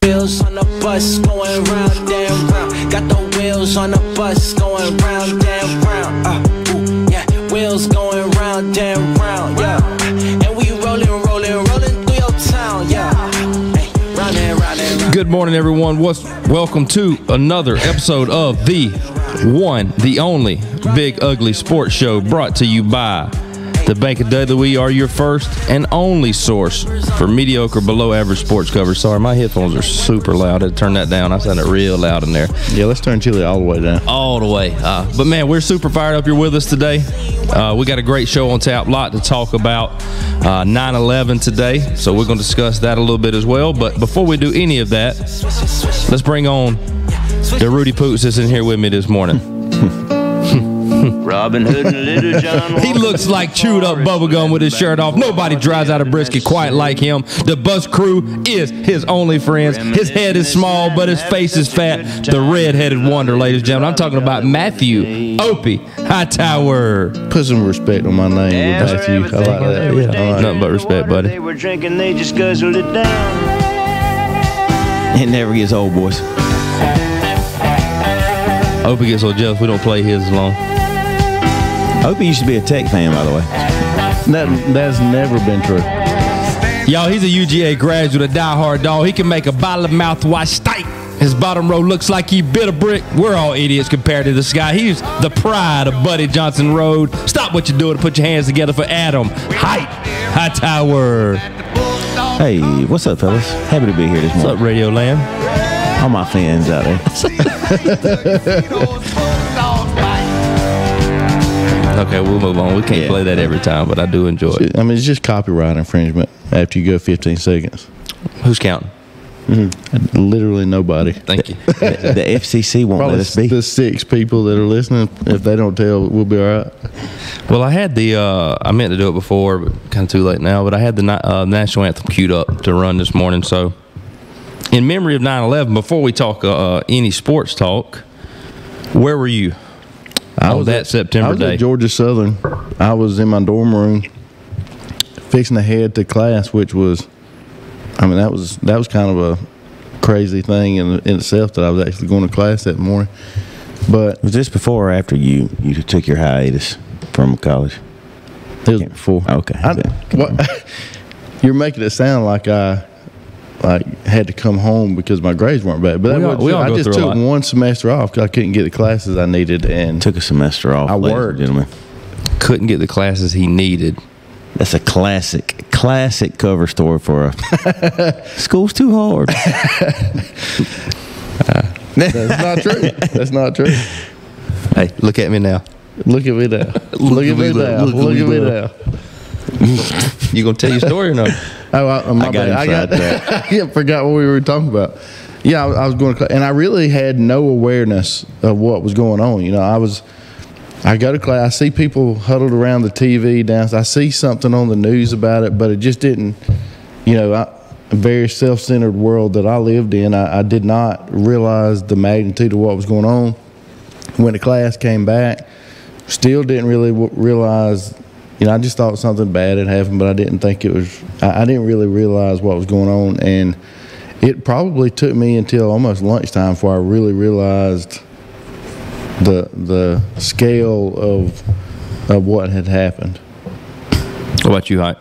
Wheels on the bus going round and round. Got the wheels on the bus going round and round. Yeah, wheels going round and round. Yeah, and we rolling through your town. Yeah, hey, round and round. Good morning, everyone. Welcome to another episode of the one, the only Big Ugly Sports Show, brought to you by the Bank of Dudley. We are your first and only source for mediocre, below-average sports coverage. Sorry, my headphones are super loud. I had to turn that down. I sound it real loud in there. Yeah, let's turn Chili all the way down. All the way. But, man, we're super fired up you're with us today. We got a great show on tap. A lot to talk about. 9/11 today, so we're going to discuss that a little bit as well. But before we do any of that, let's bring on the Rudy Poots that's in here with me this morning. Robin Hood and Little John. He looks like chewed up bubblegum with his shirt off. Nobody drives out of brisket quite like him. The bus crew is his only friends. His head is small, but his face is fat. The red-headed wonder, ladies and gentlemen. I'm talking about Matthew Opie Hightower. Put some respect on my name with Matthew. I like that. Yeah, nothing but respect, buddy. They were drinking, they just guzzled it down. It never gets old, boys. Opie gets so jealous we don't play his as long. Opie used to be a Tech fan, by the way. That's never been true. Y'all, he's a UGA graduate, a diehard dog. He can make a bottle of mouthwash stank. His bottom row looks like he bit a brick. We're all idiots compared to this guy. He's the pride of Buddy Johnson Road. Stop what you're doing and put your hands together for Adam Hightower. Hey, what's up, fellas? Happy to be here this morning. What's up, Radio Land? All my fans out there. Okay, we'll move on. We can't play that every time, but I do enjoy it. I mean, it's just copyright infringement after you go 15 seconds. Who's counting? Literally nobody. Thank you. The FCC won't Probably let us be. the 6 people that are listening, if they don't tell, we'll be all right. Well, I had the, I meant to do it before, but kind of too late now, but I had the national anthem queued up to run this morning. So, in memory of 9/11, before we talk any sports talk, where were you? I was that September day. at Georgia Southern. I was in my dorm room fixing to head to class, which was, I mean, that was kind of a crazy thing in itself that I was actually going to class that morning. But Was this before or after you took your hiatus from college? it was before. Okay. You're making it sound like I had to come home because my grades weren't bad, but I just took one semester off because I couldn't get the classes I needed, and Took a semester off. I ladies worked. and gentlemen. Couldn't get the classes he needed. That's a classic cover story for a school's too hard. that's not true. That's not true. Hey, look at me now. Look at me now. Look at me now. Look at me now. You gonna tell your story or no? Oh, I got inside that. I forgot what we were talking about. Yeah, I was going to, and I really had no awareness of what was going on. You know, I go to class, I see people huddled around the TV down. I see something on the news about it, but it just didn't, a very self-centered world that I lived in. I did not realize the magnitude of what was going on. When the class came back, still didn't really realize. I just thought something bad had happened, but I didn't think it was. I didn't really realize what was going on, and it probably took me until almost lunchtime before I really realized the scale of what had happened. What about you, Hype?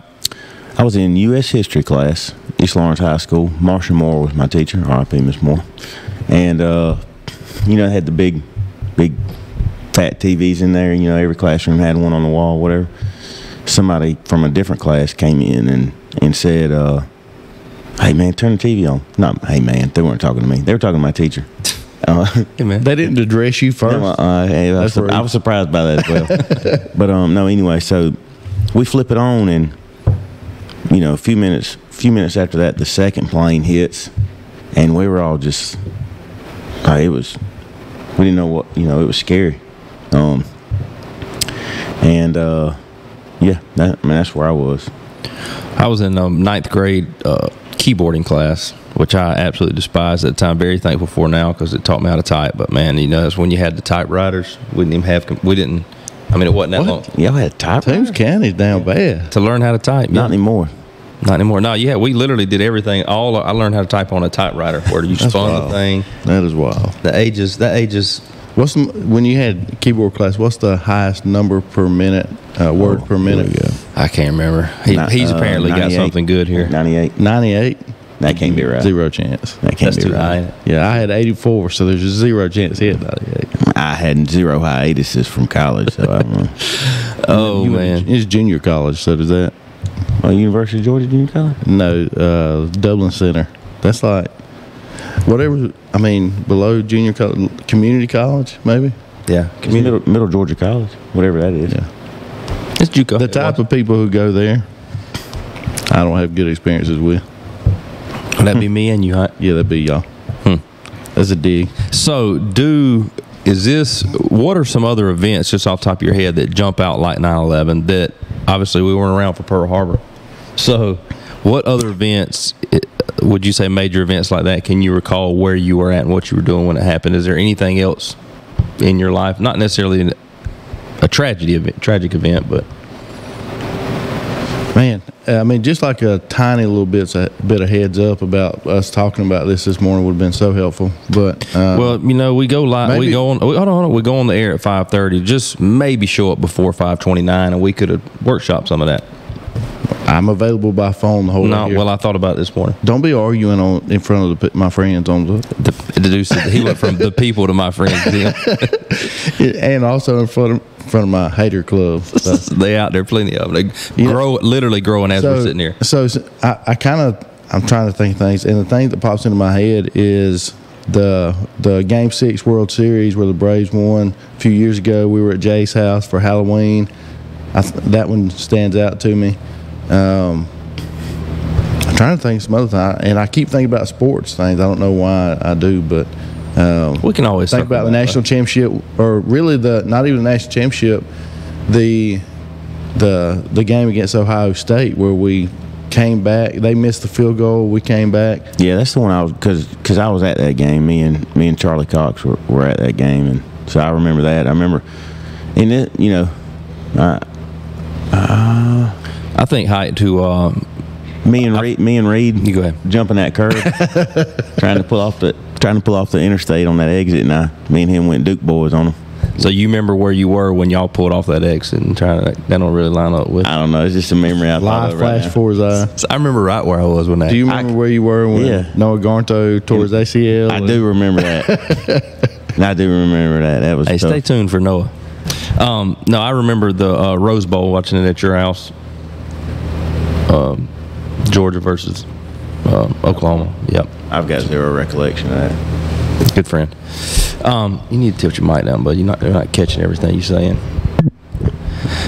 I was in U.S. history class, East Lawrence High School. Marsha Moore was my teacher, R.I.P. Miss Moore. And, it had the big fat TVs in there. Every classroom had one on the wall, whatever. Somebody from a different class came in and said, hey, man, turn the TV on. Not, hey, man, they weren't talking to me. They were talking to my teacher. Hey, man. They didn't address you first. No, I was surprised by that as well. But, no, anyway, so we flip it on, and, a few minutes after that, the second plane hits, and we were all just, we didn't know what, it was scary. That's where I was. I was in ninth grade keyboarding class, which I absolutely despised at the time. Very thankful for now because it taught me how to type. But man, that's when you had the typewriters. We didn't. It wasn't that long. Y'all had typewriters? Toombs County's down bad. To learn how to type. Not anymore. Not anymore. No, yeah, we literally did everything. I learned how to type on a typewriter where you spun wild. the thing. That is wild. That ages. When you had keyboard class, what's the highest number per minute, word per minute? I can't remember. He's apparently got 98. something good here. 98. 98? That can't be right. Zero chance. That can't That's be too right. high. Yeah, I had 84, so there's a zero chance he had 98. I had 0 hiatuses from college, so I don't know. Oh, man. It's junior college, so does that? Oh, University of Georgia Junior College? No, Dublin Center. That's like whatever. I mean, below junior college, community college, maybe. Yeah. It's middle Georgia College, whatever that is. Yeah. It's JUCO. The type of people who go there, I don't have good experiences with. Would that be me and you, Hunt? Yeah, that'd be y'all. That's a dig. So, what are some other events just off the top of your head that jump out like 9/11 that obviously we weren't around for Pearl Harbor? So, what other events would you say major events like that? Can you recall where you were at and what you were doing when it happened? Is there anything else in your life, not necessarily a tragic event, but Man, I mean, just like a tiny little bit of heads up about us talking about this morning would have been so helpful. But well, we go live. maybe- We go on. Hold on. We go on the air at 5:30. Just maybe show up before 5:29, and we could have workshopped some of that. I'm available by phone the whole No, day. well, I thought about it this morning. Don't be arguing in front of my friends on The dude said he went from the people to my friends. and also in front of my hater club. So, They out there, plenty of them. They literally growing as we're sitting here. So I'm trying to think of things, and the thing that pops into my head is the Game 6 World Series where the Braves won a few years ago. We were at Jay's house for Halloween. That one stands out to me. I'm trying to think of some other thing, and I keep thinking about sports things. I don't know why I do, but We can always think about the national championship, or really not even the national championship, the game against Ohio State where we came back. They missed the field goal. We came back. Yeah, that's the one I was because I was at that game. Me and Charlie Cox were at that game, and so I remember that. I remember, and it, I think height to me and Reed. You go ahead. Jumping that curve, trying to pull off the interstate on that exit, and me and him went Duke boys on them. So you remember where you were when y'all pulled off that exit and that don't really line up with. I don't know. It's just a memory I thought Live of flash right now. before his eye. So I remember right where I was when that. Do you remember where you were when Yeah. Noah Granto tore his ACL? I do remember that. I do remember that. That was Hey, tough. stay tuned for Noah. No, I remember the Rose Bowl, watching it at your house. Georgia versus Oklahoma. Yep, I've got zero recollection of that. good friend. You need to tilt your mic down, bud. You're not catching everything you're saying.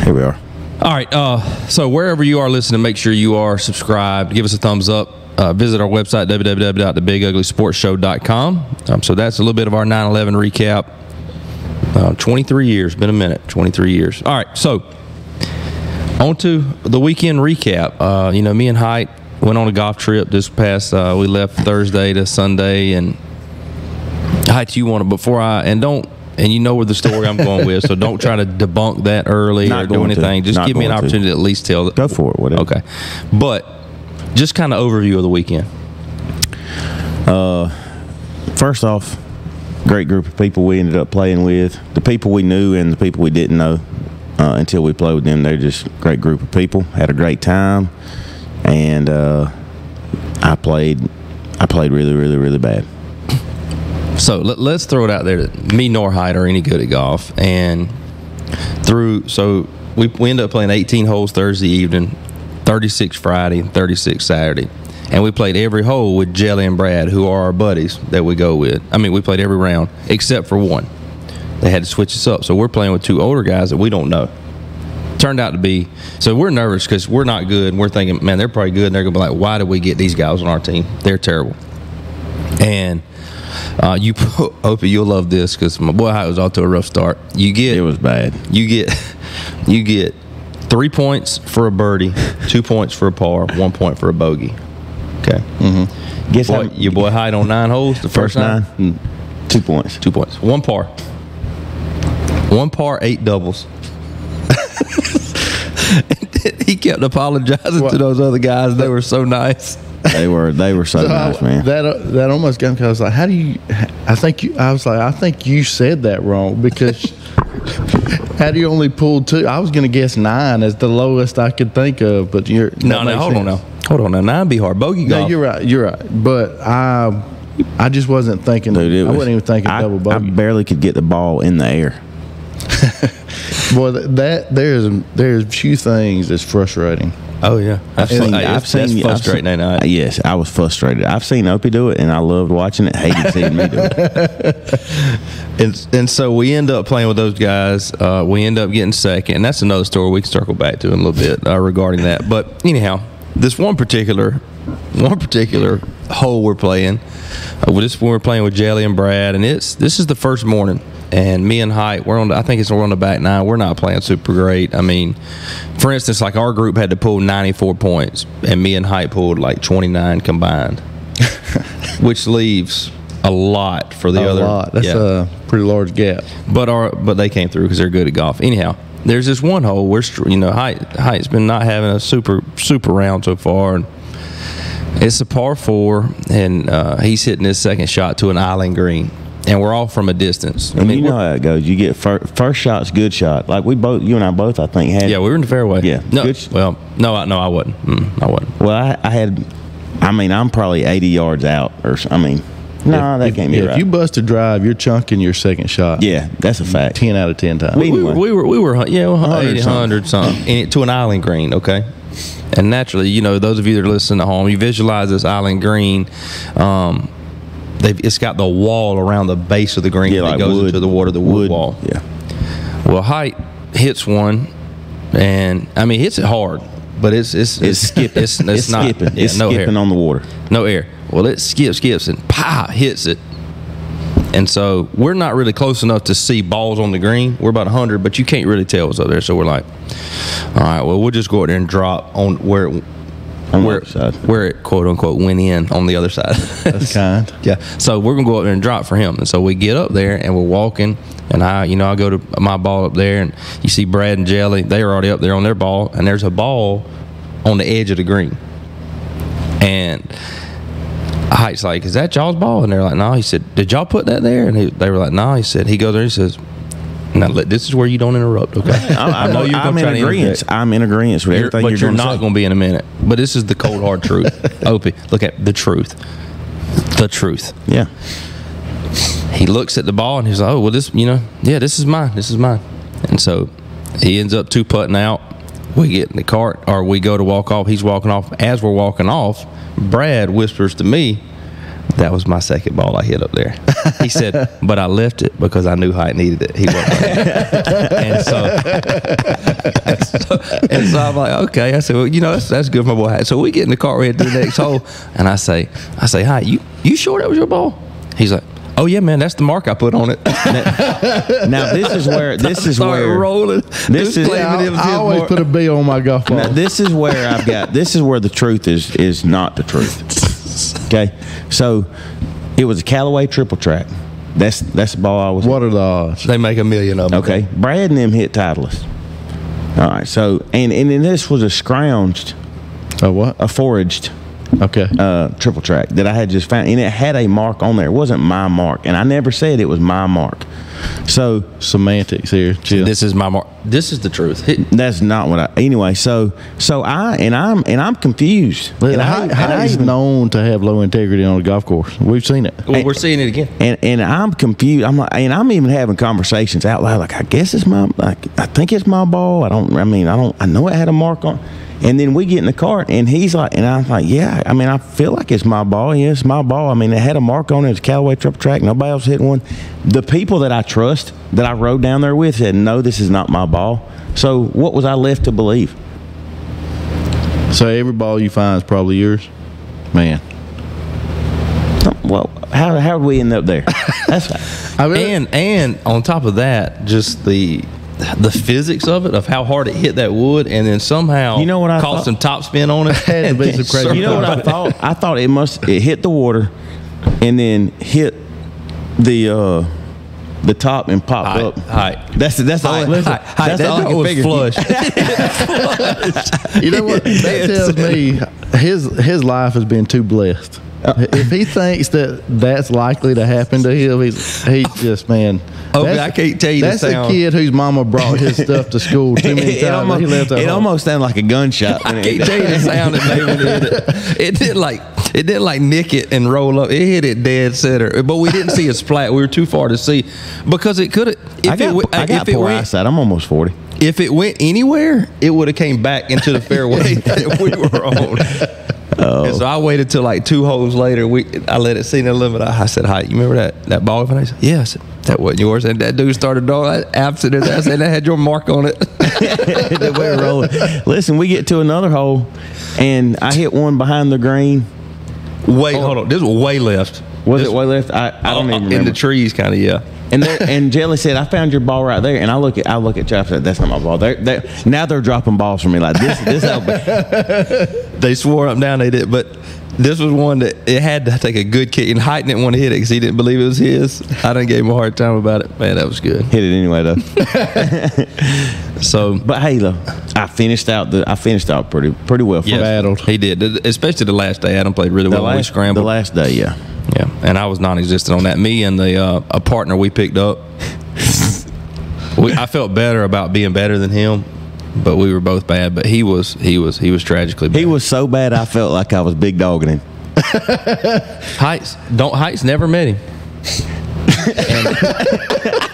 Here we are. All right. So wherever you are listening, make sure you are subscribed. Give us a thumbs up. Visit our website, www.thebiguglysportshow.com. So that's a little bit of our 9/11 recap. 23 years. Been a minute. 23 years. All right. So on to the weekend recap. Me and Height went on a golf trip this past. We left Thursday to Sunday, and Height, you want to before and you know where the story I'm going with, so don't try to debunk that early Not or do going to. anything. Just Not give me an going to. opportunity to at least tell. Go for it, whatever. Okay, but just kind of overview of the weekend. First off, great group of people we ended up playing with. The people we knew and the people we didn't know until we played with them. They're just a great group of people. Had a great time, and I played really, really, really bad. So let's throw it out there that me nor Hyde are any good at golf, and so we ended up playing 18 holes Thursday evening, 36 Friday, and 36 Saturday, and we played every hole with Jelly and Brad, who are our buddies that we go with. I mean, we played every round except for one. They had to switch us up, so we're playing with two older guys that we don't know. Turned out to be, so we're nervous because we're not good, and we're thinking, man, they're probably good, and they're gonna be like, why did we get these guys on our team? They're terrible. And Opie, you'll love this because my boy Hyde was off to a rough start. It was bad. You get 3 points for a birdie, 2 points for a par, 1 point for a bogey. Okay. Mm-hmm. Guess Your boy Hyde on 9 holes. The first nine, 2 points. 2 points. 1 par. 1 par, 8 doubles. he kept apologizing to those other guys. They were so nice. They were so nice, man. That almost got me, 'cause I was like, how do you? I think you said that wrong, because how do you only pull 2? I was going to guess 9 as the lowest I could think of, but you're hold on now. 9 be hard. Bogey golf. No, you're right. But I just wasn't thinking. Dude, I wasn't even thinking double bogey. I barely could get the ball in the air. Boy, there's a few things that's frustrating. Oh yeah, that's frustrating. Yes, I was frustrated. I've seen Opie do it, and I loved watching it. Hated seeing me do it. And so we end up playing with those guys. We end up getting second, and that's another story we can circle back to in a little bit regarding that. But anyhow, this one particular hole we're playing. This when we're playing with Jelly and Brad, and this is the first morning. And me and Height, we're on the back 9. We're not playing super great. I mean, for instance, like our group had to pull 94 points, and me and Height pulled like 29 combined, which leaves a lot for the other. A lot. That's a pretty large gap. But they came through because they're good at golf. Anyhow, there's this one hole where Height's been not having a super round so far, and it's a par 4, and he's hitting his second shot to an island green. And we're all from a distance. And you know how it goes. You get first shot's good shot. Like you and I both, I think, had. Yeah, we were in the fairway. Yeah. No, I wasn't. I wasn't. Well, I'm probably 80 yards out. That can't be right. If you bust a drive, you're chunking your second shot. Yeah, that's a fact. 10 out of 10 times. We were 100 something to an island green, okay? And naturally, those of you that are listening at home, you visualize this island green. It's got the wall around the base of the green that goes into the water, the wood wall. Yeah. Well, Height hits one, and he hits it hard, but it's skipping. It's not skipping. Yeah, it's no skipping air. on the water. No air. Well, it skips, and hits it. And so we're not really close enough to see balls on the green. We're about 100, but you can't really tell what's up there. So we're like, all right, well, we'll just go out there and drop on where it quote unquote went in on the other side. That's kind. Yeah. So we're gonna go up there and drop for him. And so we get up there and we're walking, and I go to my ball up there, and you see Brad and Jelly. They are already up there on their ball, and there's a ball on the edge of the green. And Height's like, "Is that y'all's ball?" And they're like, "No." He said, "Did y'all put that there?" And they were like, "No." He said, he goes there. He says, "Now, this is where you don't interrupt, okay?" I know you're going to try to interrupt. I'm in agreement with everything you're not going to be in a minute. But this is the cold, hard truth. Opie, look at the truth. The truth. Yeah. He looks at the ball, and he's like, "Oh, well, this is mine. This is mine." And so he ends up 2-putting out. We get in the cart, or we go to walk off. He's walking off. As we're walking off, Brad whispers to me, "That was my second ball I hit up there." He said, "But I left it because I knew Height needed it." He wasn't. and so I'm like, okay. I said, "Well, that's good for my boy Height." So we get in the car, we head to the next hole, and I say, "Height, you sure that was your ball?" He's like, "Oh yeah, man, that's the mark I put on it." Now this is where rolling. I always put a B on my golf ball. Now, this is where the truth is not the truth. Okay, so it was a Callaway triple track. That's the ball I was. What are the odds? They make 1 million of them. Okay, Brad and them hit Titleist. All right, so and then this was a scrounged, a foraged, triple track that I had just found, and it had a mark on there. It wasn't my mark, and I never said it was my mark. So semantics here. Chill. This is my mark. This is the truth. That's not what I. Anyway, I'm confused. He's known to have low integrity on a golf course. We've seen it. Well, we're seeing it again. And I'm confused. I'm like, and I'm even having conversations out loud. Like, I guess it's I think it's my ball. I know it had a mark on. And then we get in the cart, and he's like, and I'm like, yeah, I feel like it's my ball. Yeah, it's my ball. It had a mark on it. It's a Callaway triple track. Nobody else hit one. The people that I trust, that I rode down there with, said, no, this is not my ball. So what was I left to believe? So every ball you find is probably yours? Man. Well, how did we end up there? That's and on top of that, just the physics of it, of how hard it hit that wood, and then somehow caught some top spin on it. You know what I thought? I thought it hit the water and then hit the the top and popped up. Height. That's all. Height. That's all I That can was figure. flush. You know what? That tells me his life has been too blessed. If he thinks that that's likely to happen to him, he's just, man. Okay, I can't tell you the That's a sound. kid whose mama brought his stuff to school too many times. He left at It home. almost sounded like a gunshot. I can't tell you the sound it made when it hit it. It didn't like nick it and roll up. It hit it dead center. But we didn't see a splat. We were too far to see because it could have. I got poor eyesight. I'm almost 40. If it went anywhere, it would have came back into the fairway that we were on. And so I waited till like 2 holes later. I let it see the limit. I said, "Hi, you remember that ball?" And I said, "Yeah." I said, "That wasn't yours." And that dude started absent. I said, "That had your mark on it." The way we're rolling. Listen, we get to another hole, and I hit one behind the green. Hold on. This was way left. Was it way left? I don't even remember. In the trees, kind of, yeah. And Jelly said, "I found your ball right there." And I look at Jeff. Said, "That's not my ball." Now they're dropping balls for me like this. They swore up and down they did, but this was one that it had to take a good kick. And Heighton didn't want to hit it because he didn't believe it was his. I done gave him a hard time about it. Man, that was good. Hit it anyway though. So, but hey, though, I finished out pretty well. yes, battled. He did, especially the last day. Adam played really well. We scrambled the last day, yeah. Yeah, and I was non-existent on that. Me and a partner we picked up. I felt better about being better than him, but we were both bad. But he was tragically bad. He was so bad I felt like I was big dogging him. Heights never met him.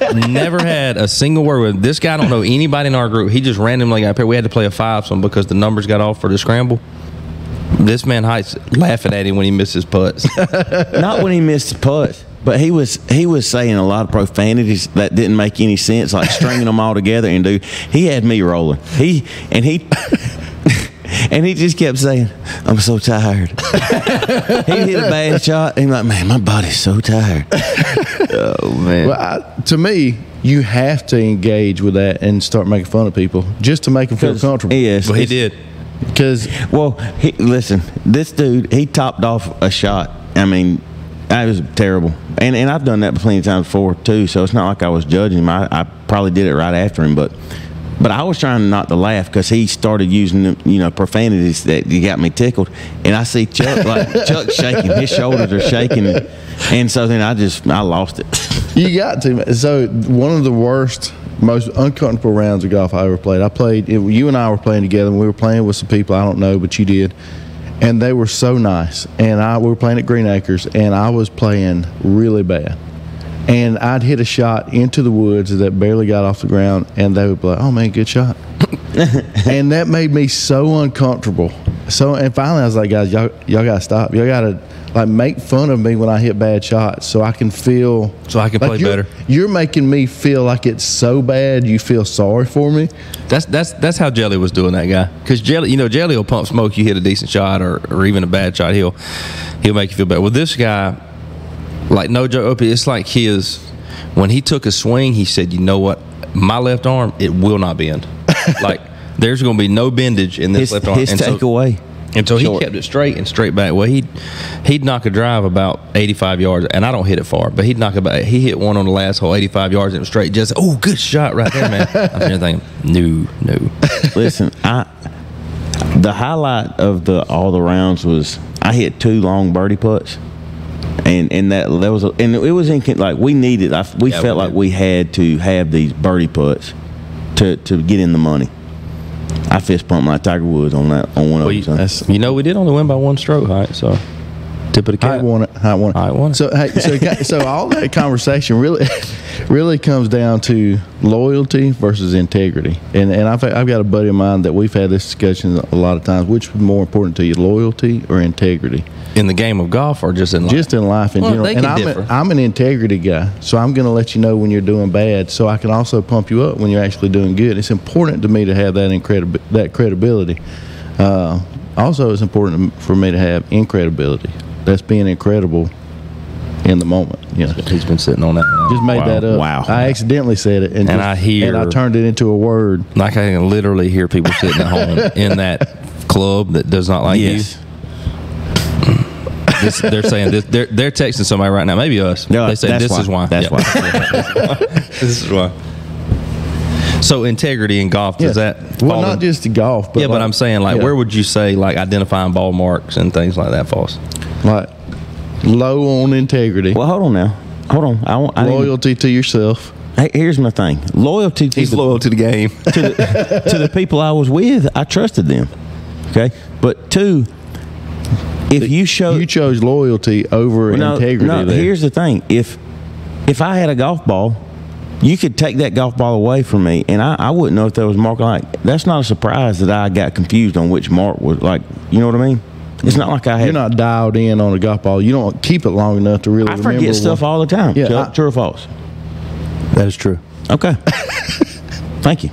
And never had a single word with him. This guy don't know anybody in our group. He just randomly got paired. We had to play a 5-some because the numbers got off for the scramble. This man Heights laughing at him when he missed his putts. Not when he missed the putts, but he was saying a lot of profanities that didn't make any sense, like stringing them all together. And dude, he had me rolling. He just kept saying, "I'm so tired." He hit a bad shot, and he's like, "Man, my body's so tired." Oh man! Well, to me, you have to engage with that and start making fun of people just to make them feel comfortable. Yes, Well, he did. Because listen, this dude, he topped off a shot. I mean, that was terrible. And I've done that plenty of times before too. So it's not like I was judging him. I probably did it right after him, but I was trying not to laugh because he started using profanities that got me tickled. And I see Chuck shaking. His shoulders are shaking, and so then I lost it. you got to. So one of the worst, most uncomfortable rounds of golf I ever played. You and I were playing together, and we were playing with some people I don't know, but you did. And they were so nice. And we were playing at Green Acres, and I was playing really bad. And I'd hit a shot into the woods that barely got off the ground, and they would be like, "Oh man, good shot." And that made me so uncomfortable. And finally I was like, "Guys, y'all gotta stop. Y'all gotta make fun of me when I hit bad shots so I can feel play better." You're making me feel like it's so bad you feel sorry for me. That's how Jelly was doing that guy. Because Jelly will pump smoke. You hit a decent shot or even a bad shot, he'll make you feel better. Well, this guy, like no joke, it's like when he took a swing, he said, "You know what? My left arm, it will not bend. Like there's going to be no bendage in this left arm." His takeaway. And so he kept it straight and straight back. Well, he'd knock a drive about 85 yards, and I don't hit it far, but he hit one on the last hole, 85 yards, and it was straight. Just, oh, good shot right there, man. I'm sitting there thinking, no. Listen, the highlight of all the rounds was I hit 2 long birdie putts, and it was we needed. We felt like we had to have these birdie putts to get in the money. I fist pumped like Tiger Woods on one of them. We did only win by 1 stroke, Height. So tip of the cap. I won it. So all that conversation really comes down to loyalty versus integrity. And I've got a buddy of mine that we've had this discussion a lot of times. Which is more important to you, loyalty or integrity? In the game of golf or just in life? Just in life in general. They can differ. I'm an integrity guy, so I'm going to let you know when you're doing bad, so I can also pump you up when you're actually doing good. It's important to me to have that credibility. Also, it's important for me to have incredibility. That's being incredible in the moment. He's been sitting on that. Just made that up. Wow. I accidentally said it, and I turned it into a word. Like I can literally hear people sitting at home in that club that does not like you. They're saying this. They're texting somebody right now. Maybe us. No, they say that's this why. is why. That's why. This is why. So integrity in golf, does that Well, fall not in- just the golf, but yeah, but I'm saying, like, yeah. where would you say, like, identifying ball marks and things like that falls? like low on integrity, Well, hold on now. Hold on. I need- loyalty to yourself. Hey, here's my thing. Loyalty to He's loyal to the game. to the people I was with. I trusted them. Okay, but two, if you show You chose loyalty over integrity. No, there. here's the thing. If I had a golf ball, you could take that golf ball away from me, and I wouldn't know if there was a mark. Like, that's not a surprise that I got confused on which mark was. Like, you know what I mean? It's not like I had. You're not dialed in on a golf ball. You don't keep it long enough to really I remember. forget stuff all the time. Yeah, True or false? That is true. Okay. Thank you.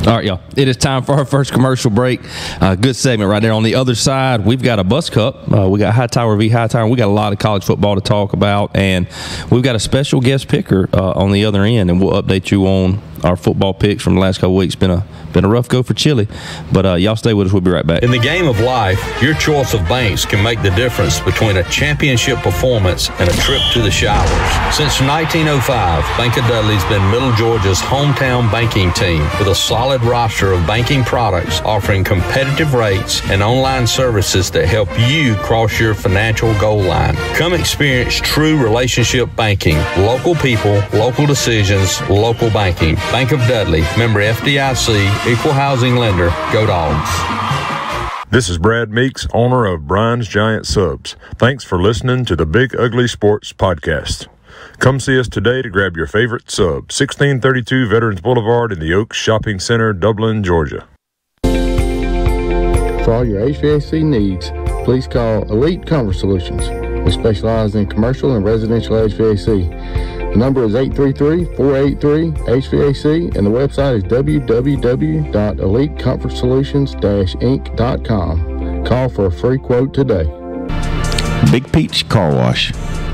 All right, y'all. It is time for our first commercial break. Good segment right there. On the other side, we've got a Bus Cup. We got Hightower v. Hightower. We got a lot of college football to talk about, and we've got a special guest picker on the other end, and we'll update you on our football picks from the last couple weeks. Been a rough go for Chile, but y'all stay with us. We'll be right back. In the game of life, your choice of banks can make the difference between a championship performance and a trip to the showers. Since 1905, Bank of Dudley's been Middle Georgia's hometown banking team with a solid roster of banking products offering competitive rates and online services that help you cross your financial goal line. Come experience true relationship banking, local people, local decisions, local banking. Bank of Dudley, member FDIC, equal housing lender. Go Dogs. This is Brad Meeks, owner of Brian's Giant Subs. Thanks for listening to the Big Ugly Sports Podcast. Come see us today to grab your favorite sub, 1632 Veterans Boulevard in the Oaks Shopping Center, Dublin, Georgia. For all your HVAC needs, please call Elite Comfort Solutions. We specialize in commercial and residential HVAC. The number is 833-483-HVAC, and the website is www.elitecomfortsolutions-inc.com. Call for a free quote today. Big Peach Car Wash,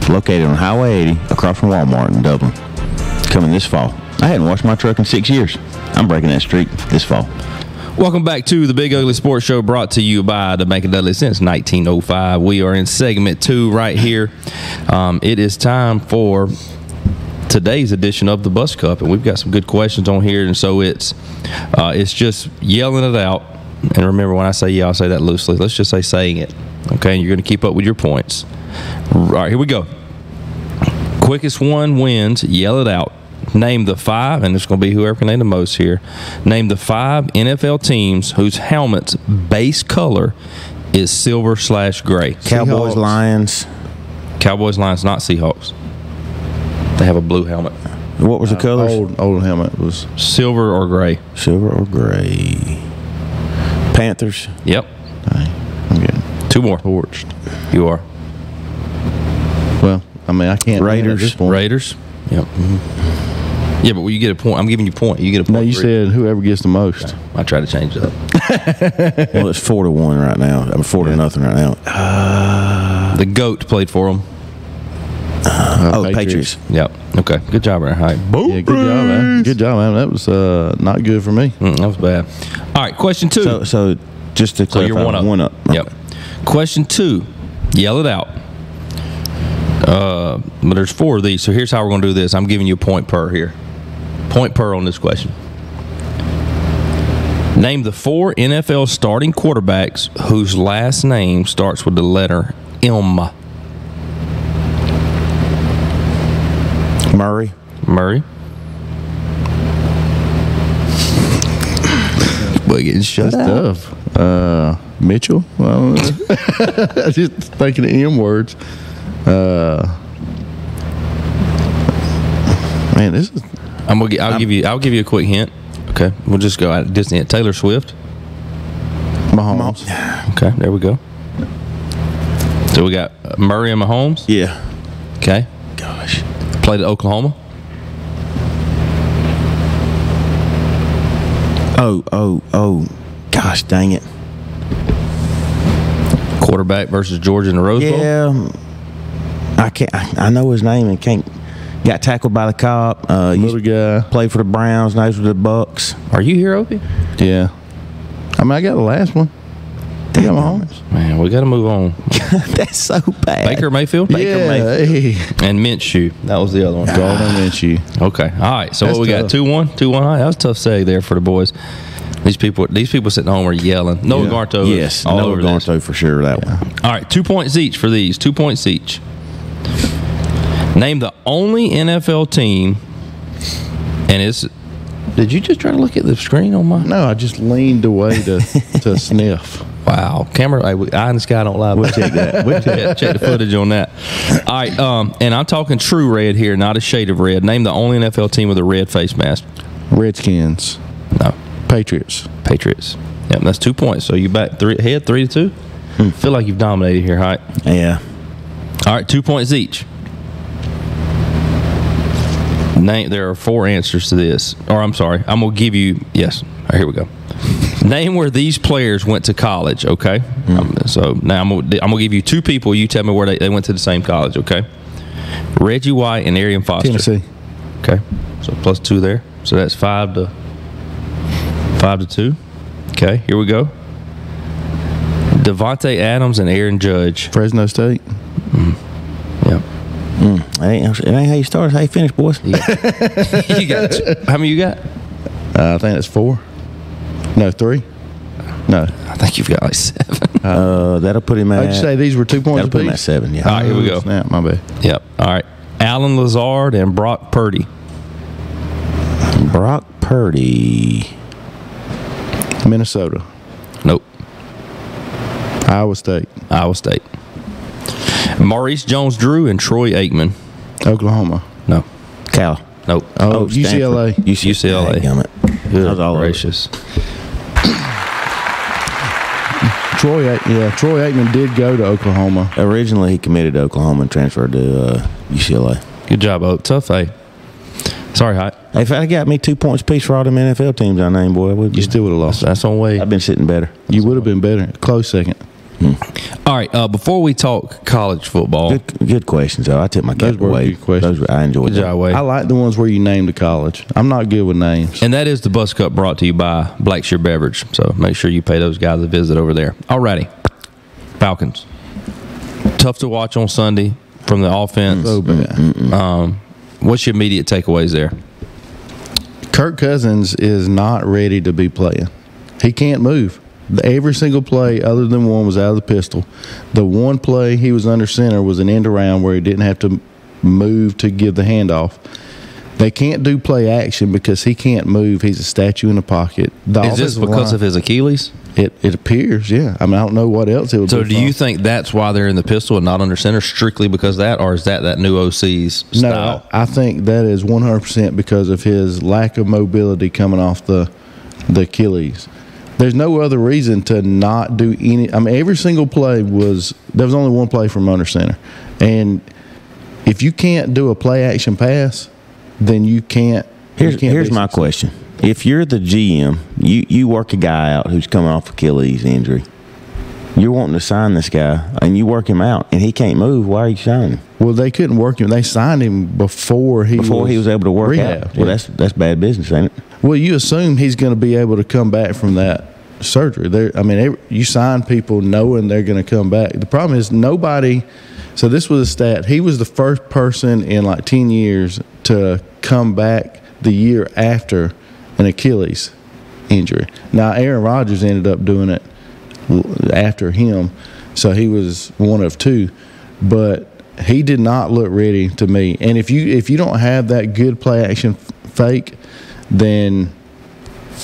located on Highway 80 across from Walmart in Dublin. Coming this fall. I hadn't washed my truck in 6 years. I'm breaking that streak this fall. Welcome back to the Big Ugly Sports Show, brought to you by the Bank of Dudley since 1905. We are in segment 2 right here. It is time for today's edition of the Bus Cup, and we've got some good questions on here, and so it's just yelling it out. And remember, when I say yeah, I'll say that loosely. Let's just say saying it, okay? And you're going to keep up with your points. All right, here we go. Quickest one wins. Yell it out. Name the 5, and it's going to be whoever can name the most here. Name the 5 NFL teams whose helmet's base color is silver/gray. Cowboys, Seahawks. Lions. Cowboys, Lions, not Seahawks. They have a blue helmet. What was the colors? Old helmet was Silver or gray. Silver or gray? Panthers. Yep. I'm getting 2 more. torched. You are. Well, I mean, I can't. win at this point. Raiders. Yep. Yeah, but you get a point. I'm giving you a point. You get a point. No, you for said whoever gets the most. I try to change it up. Well, it's 4-1 right now. I'm 4-0 right now. The GOAT played for them. Patriots. Yep. Okay. Good job, Aaron Hyde. Yeah, good job, man. Good job, man. That was not good for me. That was bad. All right, question 2. So just to So clarify, you're 1 up. Yep. Question 2. Yell it out. But there's 4 of these, so here's how we're going to do this. I'm giving you a point per here. Point per on this question. Name the 4 NFL starting quarterbacks whose last name starts with the letter M. Murray. Murray. Boy, getting shut That's out. tough. Mitchell. Well, just thinking of M words. Man, this is I'll give you a quick hint. Okay, we'll just go out Disney. Taylor Swift. Mahomes. Okay, there we go. So we got Murray and Mahomes. Yeah. Okay, Gosh. played at Oklahoma. Oh. Gosh, dang it. Quarterback versus Georgia in the Rose Bowl. Yeah. I can't. I know his name and can't. Got tackled by the cop. Little guy. Played for the Browns. Now he's with the Bucks. Are you here, Opie? Yeah. I mean, I got the last one. They got Mahomes. Man, we got to move on. That's so bad. Baker Mayfield? Hey. And Minshew. That was the other one. Gardner Minshew. Okay. All right. So That's what we got? tough. 2-1? 2-1. All right, that was a tough seg there for the boys. These people sitting home are yelling. Noah Granto. Yes, all Noah over Granto for sure. That one. All right, 2 points each for these. 2 points each. Name the only NFL team, and it's. Did you just try to look at the screen on mine? No, I just leaned away to sniff. Wow, camera, eye in the sky don't lie. We'll check that. We'll check the footage on that. All right, and I'm talking true red here, not a shade of red. Name the only NFL team with a red face mask. Redskins. No. Patriots. Yep, that's 2 points. So you back ahead 3-2. Feel like you've dominated here, Height. Yeah. All right, 2 points each. There are 4 answers to this. Or I'm sorry, I'm gonna give you. Yes. All right, here we go. Name where these players went to college. Okay. So now I'm gonna give you 2 people. You tell me where they went to the same college. Okay. Reggie White and Arian Foster. Tennessee. Okay. So plus 2 there. So that's 5-2. Okay, here we go. Devontae Adams and Aaron Judge. Fresno State. Yep. It ain't how you start, it's how you finish, boys. You got how many you got? I think that's 4. No, 3. No. I think you've got like 7. That'll put him at. How'd you say these were 2 points That'll put him at apiece? 7. Yeah. All right, here we go. Snap, my bad. Yep. All right. Alan Lazard and Brock Purdy. Brock Purdy. Minnesota. Nope. Iowa State. Maurice Jones-Drew and Troy Aikman. Oklahoma. No. Cal. Nope. Oh, Stanford. UCLA. UCLA. Daggum it. Good I was all over it. gracious. Troy Aikman did go to Oklahoma. Originally, he committed to Oklahoma and transferred to UCLA. Good job, Oak. Tough, hey. Sorry, Height. Hey, if I'd got me 2 points apiece for all them NFL teams I named, boy, You still would have lost. That's on way. I've been sitting better. You would have been better. Close second. All right, before we talk college football. Good questions, though. I took my Those cap were away. good questions. I enjoyed Good that. job, Wade. I like the ones where you name the college. I'm not good with names. And that is the Bus Cup brought to you by Blackshear Beverage. So make sure you pay those guys a visit over there. All righty. Falcons. Tough to watch on Sunday from the offense. So bad. What's your immediate takeaways there? Kirk Cousins is not ready to be playing. He can't move. Every single play other than one was out of the pistol. The one play he was under center was an end around where he didn't have to move to give the handoff. They can't do play action because he can't move. He's a statue in the pocket. Is this because of his Achilles? It appears, yeah. I mean, I don't know what else it would be. So do you from. think that's why they're in the pistol and not under center strictly because of that, or is that new OC's style? No, I think that is 100% because of his lack of mobility coming off the Achilles. There's no other reason to not do any. I mean, every single play there was only one play from under center. And if you can't do a play action pass, then you can't. Here's my question. If you're the GM, you work a guy out who's coming off Achilles injury. You're wanting to sign this guy, and you work him out, and he can't move. Why are you signing him? Well, they couldn't work him. They signed him before he was able to work rehab. out. Well, that's bad business, ain't it? Well, you assume he's going to be able to come back from that surgery. You sign people knowing they're going to come back. The problem is nobody. So this was a stat. He was the first person in like 10 years to come back the year after an Achilles injury. Now, Aaron Rodgers ended up doing it after him, so he was one of 2. But he did not look ready to me. And if you don't have that good play action fake, then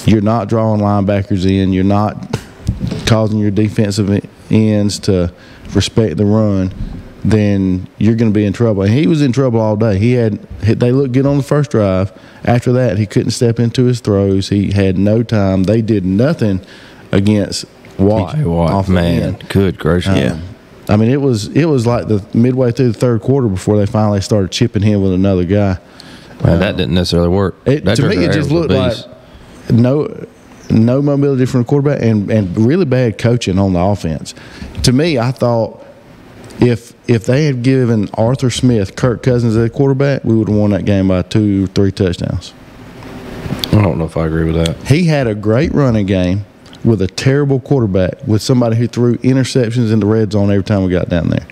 you're not drawing linebackers in. You're not causing your defensive ends to respect the run. Then you're going to be in trouble. And he was in trouble all day. They looked good on the first drive. After that, he couldn't step into his throws. He had no time. They did nothing against Watt. Off the man, end. good gracious. Yeah. I mean, it was like the midway through the third quarter before they finally started chipping him with another guy. Well, that didn't necessarily work. To me, it just looked like no mobility from the quarterback and really bad coaching on the offense. To me, I thought if they had given Arthur Smith Kirk Cousins as a quarterback, we would have won that game by 2 or 3 touchdowns. I don't know if I agree with that. He had a great running game. with a terrible quarterback, with somebody who threw interceptions in the red zone every time we got down there.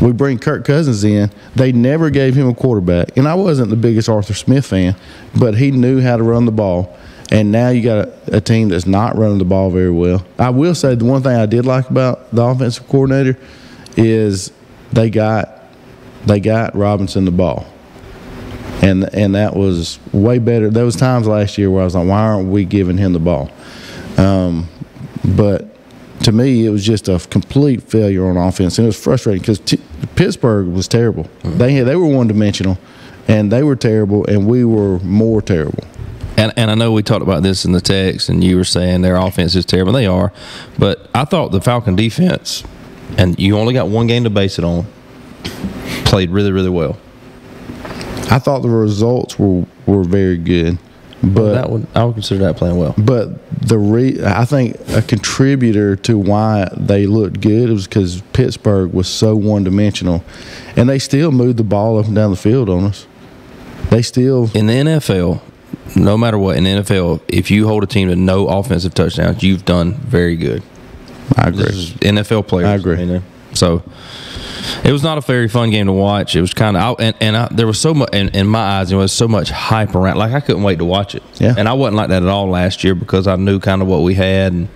We bring Kirk Cousins in. They never gave him a quarterback. And I wasn't the biggest Arthur Smith fan, but he knew how to run the ball. And now you got a team that's not running the ball very well. I will say the one thing I did like about the offensive coordinator is they got Robinson the ball. And that was way better. There was times last year where I was like, why aren't we giving him the ball? But to me, it was just a complete failure on offense. And it was frustrating because Pittsburgh was terrible. Mm-hmm. They were one-dimensional, and they were terrible, and we were more terrible. And I know we talked about this in the text, and you were saying their offense is terrible. They are. But I thought the Falcon defense, and you only got one game to base it on, played really, really well. I thought the results were very good. But I would consider that playing well. But I think a contributor to why they looked good was because Pittsburgh was so one-dimensional. And they still moved the ball up and down the field on us. They still – in the NFL – no matter what, in the NFL, if you hold a team to no offensive touchdowns, you've done very good. I agree. This is NFL players. I agree. You know? So it was not a very fun game to watch. It was kind of there was so much in my eyes. There was so much hype around. Like I couldn't wait to watch it. Yeah. And I wasn't like that at all last year because I knew kind of what we had. And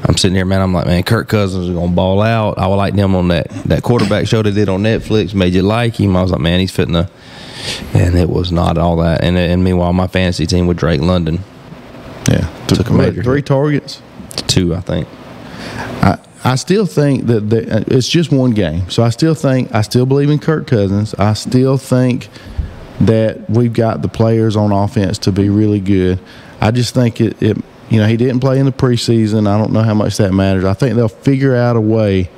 I'm sitting here, man. I'm like, man, Kirk Cousins is gonna ball out. I would like him on that quarterback show they did on Netflix. Made you like him. I was like, man, he's fitting the. And it was not all that. And meanwhile, my fantasy team with Drake London, took a major 3 targets, 2, I think. I still think that it's just one game. So I still believe in Kirk Cousins. I still think that we've got the players on offense to be really good. I just think it he didn't play in the preseason. I don't know how much that matters. I think they'll figure out a way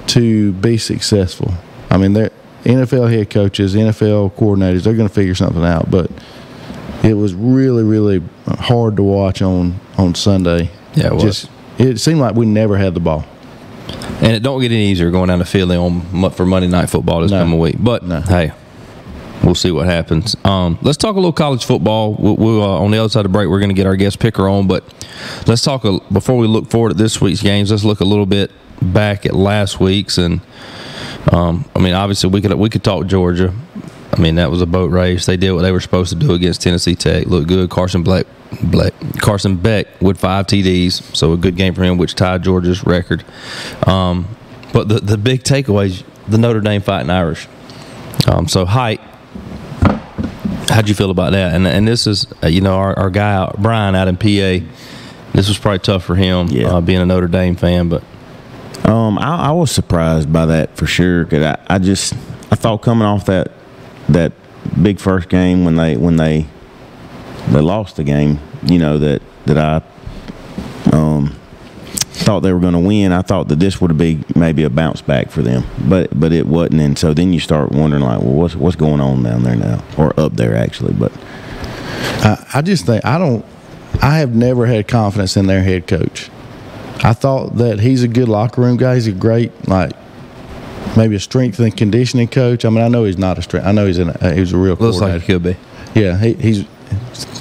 to be successful. I mean, they're NFL head coaches, NFL coordinators, they're going to figure something out. But it was really, really hard to watch on Sunday. Yeah, it was. It seemed like we never had the ball. And it don't get any easier going down to Philly for Monday Night Football this coming week. But, hey, we'll see what happens. Let's talk a little college football. We'll on the other side of the break, we're going to get our guest picker on. But let's talk, before we look forward at this week's games, let's look a little bit back at last week's. And obviously we could talk Georgia. I mean, that was a boat race. They did what they were supposed to do against Tennessee Tech. Looked good. Carson Beck with 5 TDs, so a good game for him, which tied Georgia's record. But the big takeaways, the Notre Dame Fighting Irish. So height. How'd you feel about that? And this is our guy Brian out in PA. This was probably tough for him, being a Notre Dame fan, but. I was surprised by that for sure. Cause I thought coming off that big first game when they lost the game, that I thought they were going to win. I thought that this would be maybe a bounce back for them, but it wasn't. And so then you start wondering, like, well, what's going on down there now, or up there actually? But I just think I have never had confidence in their head coach. I thought that he's a good locker room guy. He's a great, maybe a strength and conditioning coach. I mean, I know he's not a strength. I know he's a real looks coordinator. Like he could be. Yeah, he's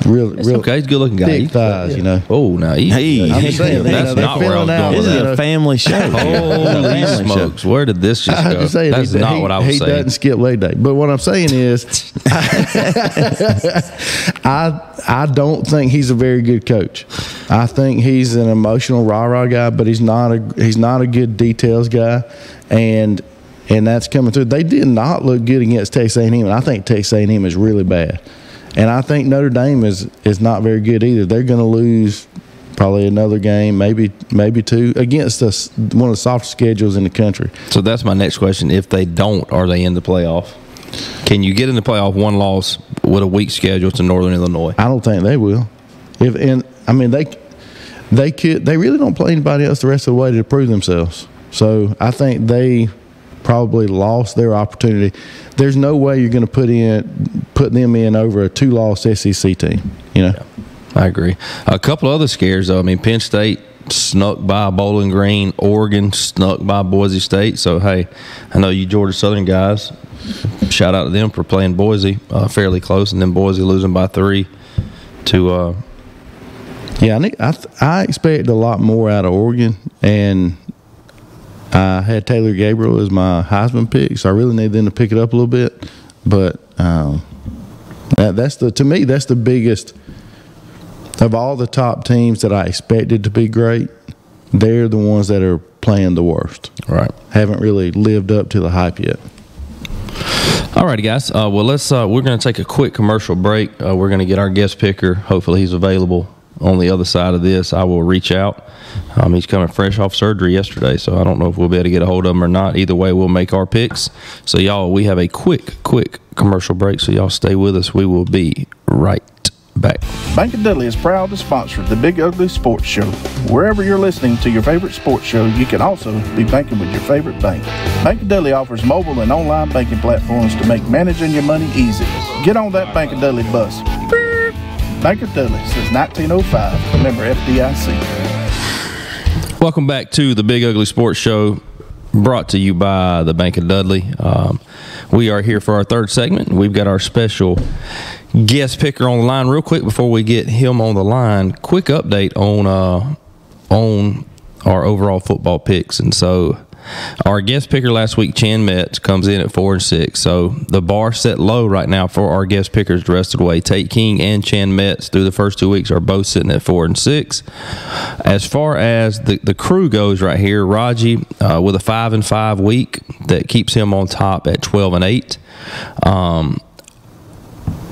real. Okay, he's a good looking guy. Thick thighs, Oh, now that's not where I was going. This is a family show. Holy smokes! Where did this just go? That's not what I was saying. He doesn't skip leg day. But what I'm saying is, I don't think he's a very good coach. I think he's an emotional rah-rah guy, but he's not a good details guy, and that's coming through. They did not look good against Texas A&M, and I think Texas A&M is really bad. And I think Notre Dame is not very good either. They're going to lose probably another game, maybe 2 against one of the softest schedules in the country. So that's my next question. If they don't, are they in the playoff? Can you get in the playoff one loss with a weak schedule to Northern Illinois? I don't think they will. They really don't play anybody else the rest of the way to prove themselves. So I think they probably lost their opportunity. There's no way you're going to put them in over a 2-loss SEC team. Yeah, I agree. A couple other scares though. I mean, Penn State snuck by Bowling Green. Oregon snuck by Boise State. So hey, I know you Georgia Southern guys. Shout out to them for playing Boise fairly close, and then Boise losing by 3 to Yeah, I expect a lot more out of Oregon, and I had Taylor Gabriel as my Heisman pick, so I really need them to pick it up a little bit. But to me, that's the biggest of all the top teams that I expected to be great. They're the ones that are playing the worst. Right. Haven't really lived up to the hype yet. All righty, guys. Well, we're going to take a quick commercial break. We're going to get our guest picker. Hopefully he's available on the other side of this. I will reach out. He's coming fresh off surgery yesterday, so I don't know if we'll be able to get a hold of him or not. Either way, we'll make our picks. So, y'all, we have a quick commercial break, so y'all stay with us. We will be right back. Bank of Dudley is proud to sponsor the Big Ugly Sports Show. Wherever you're listening to your favorite sports show, you can also be banking with your favorite bank. Bank of Dudley offers mobile and online banking platforms to make managing your money easy. Get on that Bank of Dudley bus. Beep. Bank of Dudley since 1905. Member FDIC. Welcome back to the Big Ugly Sports Show, brought to you by the Bank of Dudley. We are here for our third segment. We've got our special guest picker on the line. Real quick before we get him on the line, quick update on our overall football picks. And so our guest picker last week, Chan Metz, comes in at 4-6. So the bar set low right now for our guest pickers the rest of the way. Tate King and Chan Metz through the first 2 weeks are both sitting at 4-6. As far as the crew goes right here, Raji with a 5-5 week that keeps him on top at 12-8.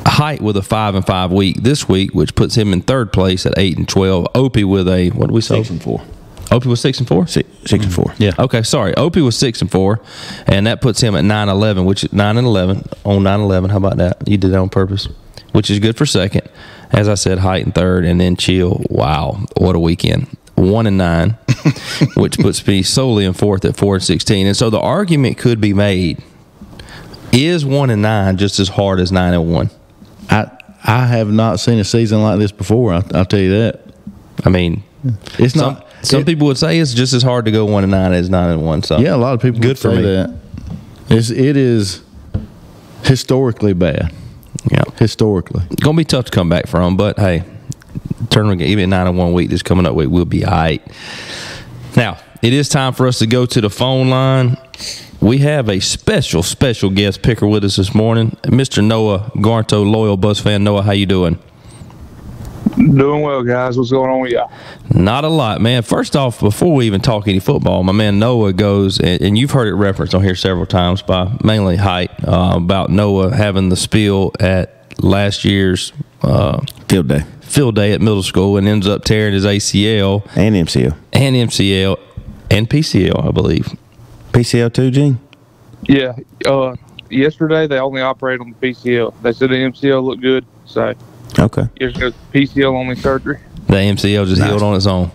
Height with a 5-5 week this week, which puts him in third place at 8-12. Opie with a, what did we say? 6-4. Opie was 6-4? 6-4. Yeah. Okay. Sorry. Opie was 6-4, and that puts him at 9-11, which is 9-11 on 9-11. How about that? You did that on purpose, which is good for second. As I said, Height in third, and then Chill. Wow, what a weekend! 1-9, which puts me solely in fourth at 4-16. And so the argument could be made: is 1-9 just as hard as 9-1? I have not seen a season like this before. I'll tell you that. I mean, it's not. Some people would say it's just as hard to go 1-9 as 9-1. So yeah, a lot of people good would for say me. that. It is historically bad. Yeah, historically gonna be tough to come back from. But hey, tournament even 9-1 week this coming up week will be all right. Now it is time for us to go to the phone line. We have a special guest picker with us this morning, Mr. Noah Granto, loyal Buzz fan. Noah, how you doing? Doing well, guys. What's going on with y'all? Not a lot, man. First off, before we even talk any football, my man Noah goes, and you've heard it referenced on here several times by mainly Height, about Noah having the spiel at last year's Field day at middle school and ends up tearing his ACL. and MCL. And PCL, I believe. PCL too, Gene? Yeah. Yesterday, they only operated on the PCL. They said the MCL looked good, so Okay. yesterday PCL only surgery. The MCL just healed on its own.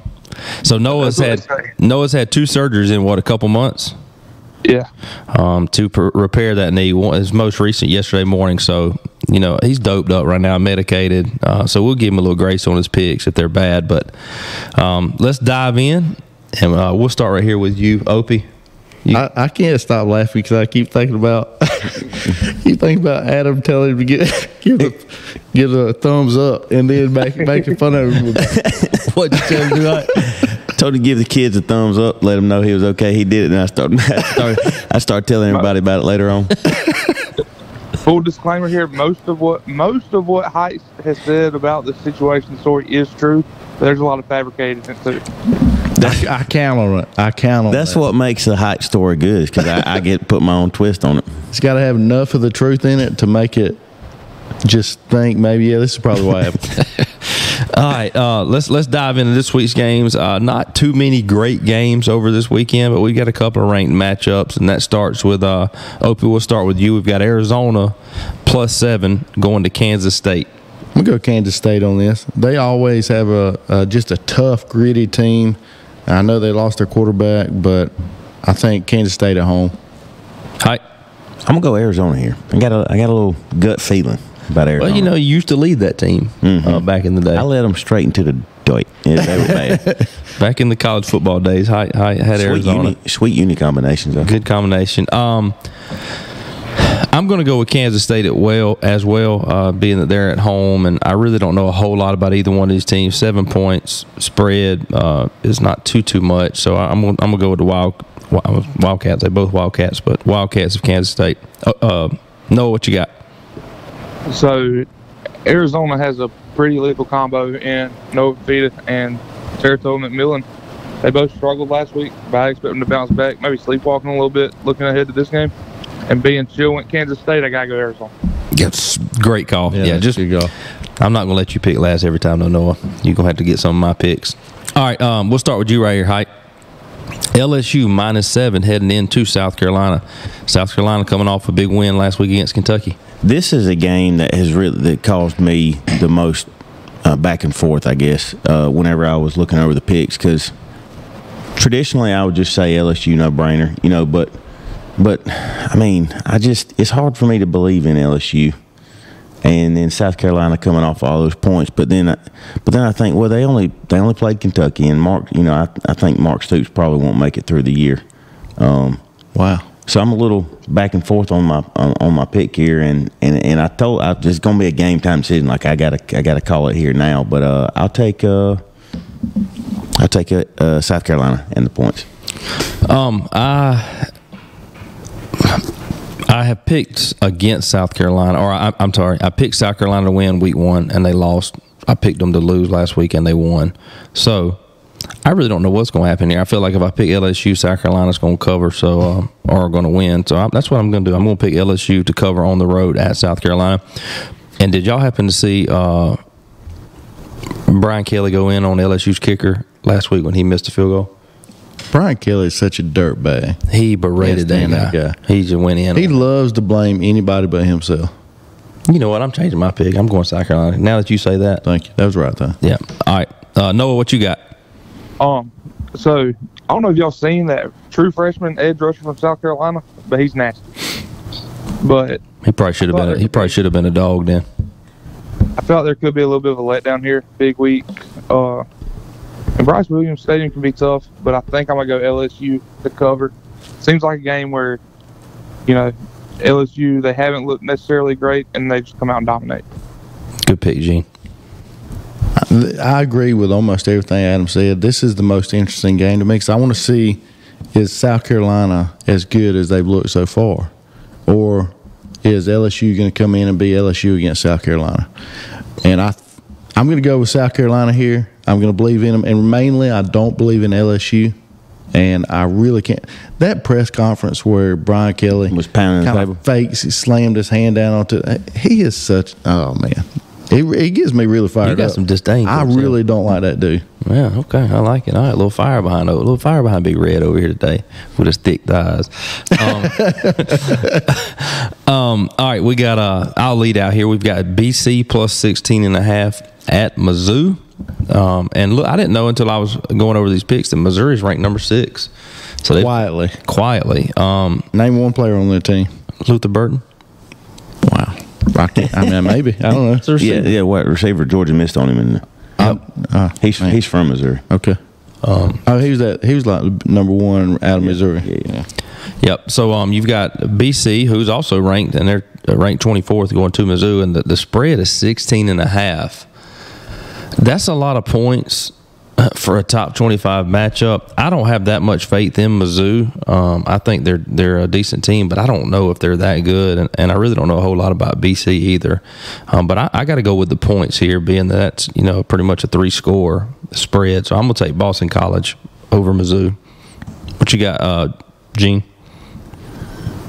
So Noah's had 2 surgeries in a couple months. Yeah. To repair that knee. His most recent yesterday morning. So he's doped up right now, medicated. So we'll give him a little grace on his picks if they're bad. But let's dive in, and we'll start right here with you, Opie. I can't stop laughing because I keep thinking about Adam telling him to give a thumbs up and then making fun of him. What you tell him to do? Told him to give the kids a thumbs up, let them know he was okay. He did it, and I started telling everybody about it later on. Full disclaimer here: most of what Height has said about the situation story is true. But there's a lot of fabricated in it too. I count on it. That's what makes the Height story good, because I get to put my own twist on it. It's got to have enough of the truth in it to make it just think maybe, yeah, this is probably what happened. All right, let's dive into this week's games. Not too many great games over this weekend, but we've got a couple of ranked matchups, and that starts with Opie. We'll start with you. We've got Arizona +7 going to Kansas State. I'm going to go Kansas State on this. They always have just a tough, gritty team. I know they lost their quarterback, but I think Kansas State at home. Hi. I'm going to go Arizona here. I got a little gut feeling about Arizona. Well, you used to lead that team back in the day. I led them straight into the dirt. Yeah, they were bad. Back in the college football days, I had Arizona. Sweet uni combinations, though. Good combination. I'm going to go with Kansas State as well, being that they're at home, and I really don't know a whole lot about either one of these teams. 7 points spread is not too much, so I'm going to go with the Wildcats. They're both Wildcats, but Wildcats of Kansas State. Noah, what you got? So Arizona has a pretty lethal combo in Noah Granto and Saratoga McMillan. They both struggled last week, but I expect them to bounce back, maybe sleepwalking a little bit, looking ahead to this game. And being chill with Kansas State, I got to go Arizona. Yes, great call. Yeah, just go. I'm not going to let you pick last every time, though, Noah. You're going to have to get some of my picks. All right, we'll start with you right here, Hype. LSU -7 heading into South Carolina. South Carolina coming off a big win last week against Kentucky. This is a game that caused me the most back and forth, I guess, whenever I was looking over the picks, because traditionally I would just say LSU no-brainer, but I mean, it's hard for me to believe in LSU, and then South Carolina coming off all those points. But then I think, well, they only played Kentucky, and Mark, I think Mark Stoops probably won't make it through the year. Wow. So I'm a little back and forth on my pick here, and it's going to be a game time decision. Like I gotta call it here now, but I'll take South Carolina and the points. I have picked against South Carolina, or I'm sorry, I picked South Carolina to win week 1, and they lost. I picked them to lose last week, and they won. So I really don't know what's going to happen here. I feel like if I pick LSU, South Carolina's going to cover, or going to win. So that's what I'm going to do. I'm going to pick LSU to cover on the road at South Carolina. And did y'all happen to see Brian Kelly go in on LSU's kicker last week when he missed a field goal? Brian Kelly is such a dirtbag. He berated that guy. He just went in. He loves to blame anybody but himself. You know what? I'm changing my pick. I'm going South Carolina. Now that you say that. Thank you. That was right, though. Yeah. All right. Noah, what you got? So I don't know if y'all seen that true freshman edge rusher from South Carolina, but he's nasty. But he probably should have been a dog then. I felt there could be a little bit of a letdown here. Big week. And Bryce Williams Stadium can be tough, but I think I'm going to go LSU to cover. Seems like a game where, LSU, they haven't looked necessarily great, and they just come out and dominate. Good pick, Gene. I agree with almost everything Adam said. This is the most interesting game to me because I want to see, is South Carolina as good as they've looked so far? Or is LSU going to come in and be LSU against South Carolina? And I'm going to go with South Carolina here. I'm going to believe in them. And mainly, I don't believe in LSU. And I really can't. That press conference where Brian Kelly was pounding the table, fakes, he slammed his hand down onto it. He is such, oh, man. He gets me really fired up. You got some disdain. I really don't like that dude. Yeah, okay. I like it. All right, a little fire behind Big Red over here today with his thick thighs. All right, we got I'll lead out here. We've got BC plus 16.5 at Mizzou. And look, I didn't know until I was going over these picks that Missouri's ranked number 6. So quietly. Name one player on their team. Luther Burton. Wow. I mean, maybe. I don't know. Yeah. What receiver Georgia missed on him, and he's from Missouri. Okay. He was like number 1 out of Missouri. Yeah. Yep. So you've got BC, who's also ranked, and they're ranked 24th going to Mizzou, and the spread is 16.5. That's a lot of points for a top 25 matchup. I don't have that much faith in Mizzou. I think they're a decent team, but I don't know if they're that good, and I really don't know a whole lot about BC either. But I got to go with the points here, being that that's pretty much a 3-score spread. So I'm gonna take Boston College over Mizzou. What you got, Gene?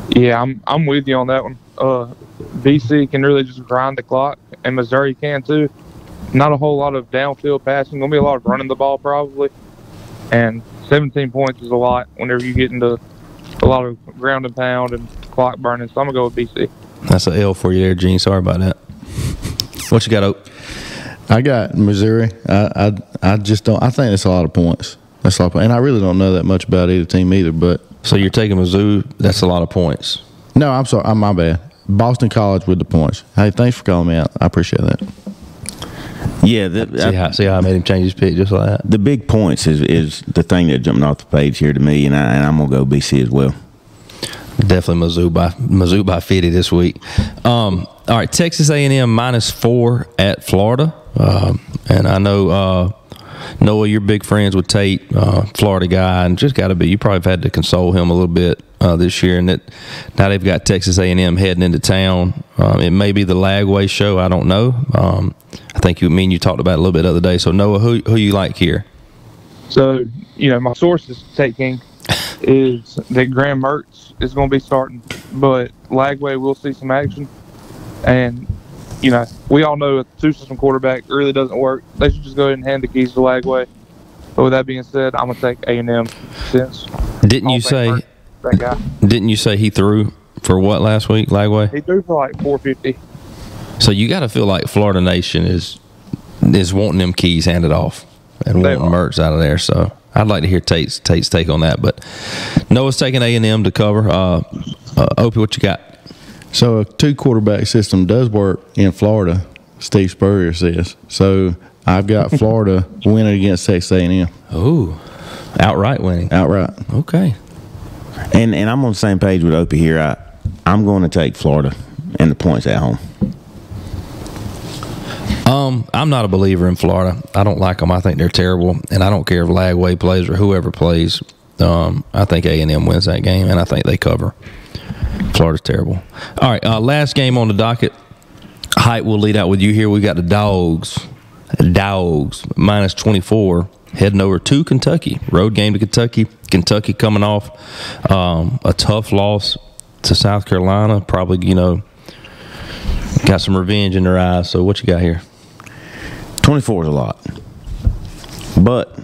Yeah, I'm with you on that one. BC can really just grind the clock, and Missouri can too. Not a whole lot of downfield passing. Going to be a lot of running the ball probably. And 17 points is a lot whenever you get into a lot of ground and pound and clock burning. So I'm going to go with BC. That's an L for you there, Gene. Sorry about that. What you got, Oak? I got Missouri. I just don't. I think that's a lot of points. That's a lot of points. And I really don't know that much about either team either. But so you're taking Mizzou. That's a lot of points. No, I'm sorry. My bad. Boston College with the points. Hey, thanks for calling me out. I appreciate that. Yeah, see how I made him change his pick just like that. The big points is the thing that jumped off the page here to me, and I'm gonna go BC as well. Definitely Mizzou by 50 this week. All right, Texas A&M -4 at Florida. And I know, Noah, you're big friends with Tate, Florida guy, and just got to be. You probably have had to console him a little bit this year. And that now they've got Texas A&M heading into town. It may be the Lagway show. I don't know. I think you talked about it a little bit the other day. So, Noah, who you like here? So, my sources, Tate King, is that Graham Mertz is going to be starting, but Lagway will see some action. And, we all know a two-system quarterback really doesn't work. They should just go ahead and hand the keys to Lagway. But with that being said, I'm going to take A&M since. Didn't you say he threw for what last week, Lagway? He threw for like 450. So you got to feel like Florida Nation is wanting them keys handed off and wanting Mertz out of there. So I'd like to hear Tate's take on that. But Noah's taking A&M to cover. Opie, what you got? So a 2-quarterback system does work in Florida, Steve Spurrier says. So I've got Florida winning against Texas A&M. Oh, outright winning. Outright. Okay. And I'm on the same page with Opie here. I'm going to take Florida and the points at home. I'm not a believer in Florida. I don't like them. I think they're terrible, and I don't care if Lagway plays or whoever plays. I think A&M wins that game, and I think they cover. Florida's terrible. All right, last game on the docket. Height will lead out with you here. We got the Dogs -24 heading over to Kentucky. Road game to Kentucky. Kentucky coming off a tough loss to South Carolina. Probably, got some revenge in their eyes. So what you got here? 24 is a lot. But,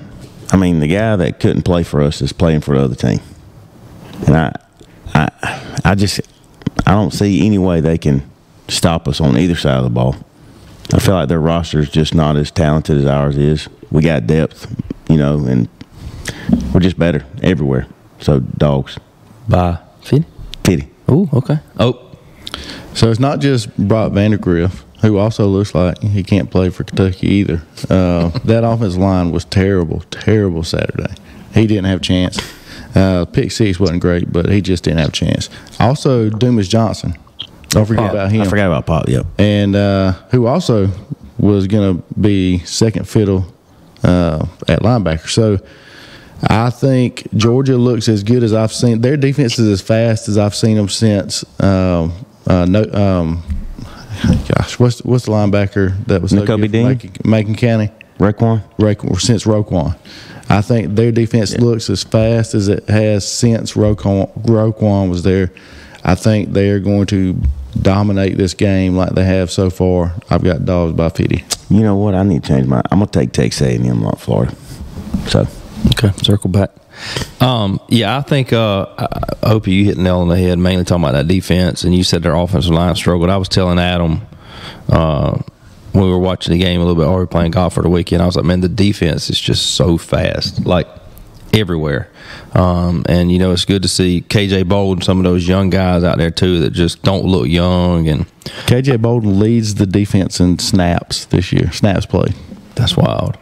the guy that couldn't play for us is playing for the other team. And I don't see any way they can stop us on either side of the ball. I feel like their roster is just not as talented as ours is. We got depth, and we're just better everywhere. So, Dogs. By 50? 50. Oh, okay. Oh. So it's not just Brock Vandegrift, who also looks like he can't play for Kentucky either. That offensive line was terrible Saturday. He didn't have a chance. Pick six wasn't great, but he just didn't have a chance. Also, Dumas Johnson. Don't forget about him. I forgot about Pop, yep. And who also was going to be second fiddle at linebacker. So I think Georgia looks as good as I've seen. Their defense is as fast as I've seen them since what's the linebacker that was so good for Macon County? Since Roquan. I think their defense looks as fast as it has since Roquan was there. I think they are going to dominate this game like they have so far. I've got Dogs by 50. You know what? I need to change my. I'm gonna take Texas A&M like Florida. So okay, circle back. I think Opie, you hit the nail on the head. Mainly talking about that defense, and you said their offensive line struggled. I was telling Adam when we were watching the game a little bit, or we were playing golf for the weekend. I was like, man, the defense is just so fast, like everywhere. And it's good to see KJ Bolden, some of those young guys out there too that just don't look young. And KJ Bolden leads the defense in snaps this year. Snaps played. That's wild.